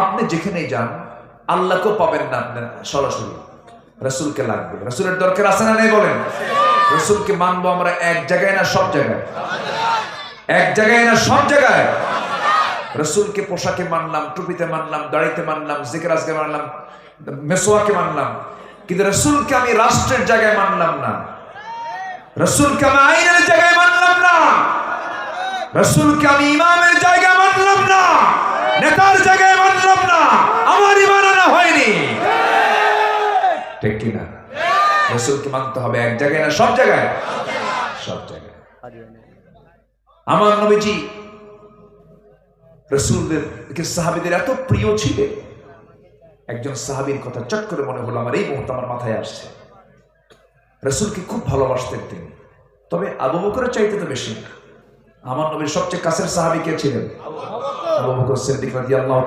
আপনি যেখানেই যান আল্লাহকেও পাবেন না, আপনার সরাসরি রাসূলকে লাগবে। রাসূলের দরকার আছে না নেই বলেন? রাসূলকে মানবো আমরা এক জায়গায় না সব জায়গায়? এক জায়গায় না সব জায়গায়? রাসূলকে পোশাকে মানলাম, টুপিতে মানলাম, দাড়িতে মানলাম, জিকির আজকে মানলাম, মেসওয়াকে মানলাম, কিন্তু রাসূলকে আমি রাষ্ট্রের জায়গায় মানলাম না, রাসূলকে আমি আইনের জায়গায় মানলাম না, রাসূলকে আমি ইমামের জায়গায় মানলাম না, নেতার জায়গায় মানলাম না, আমার ঈমান আনা হয়নি। ঠিক কি না? রাসূলকে মানতে হবে এক জায়গায় না সব জায়গায়? সব জায়গায়। আমার নবীজি রাসূলদেরকে সাহাবীদের এত প্রিয় ছিলেন, একজন সাহাবীর কথা চট করে মনে হলো, আমার এই মুহূর্তে আমার মাথায় আসছে। রাসূলকে খুব ভালোবাসতেন তিনি, তবে আবু বকরের চাইতে তো বেশি। আমার নবীর সবচেয়ে কাছের সাহাবী কে ছিলেন? আবু বকর সিদ্দিক রাদিয়াল্লাহু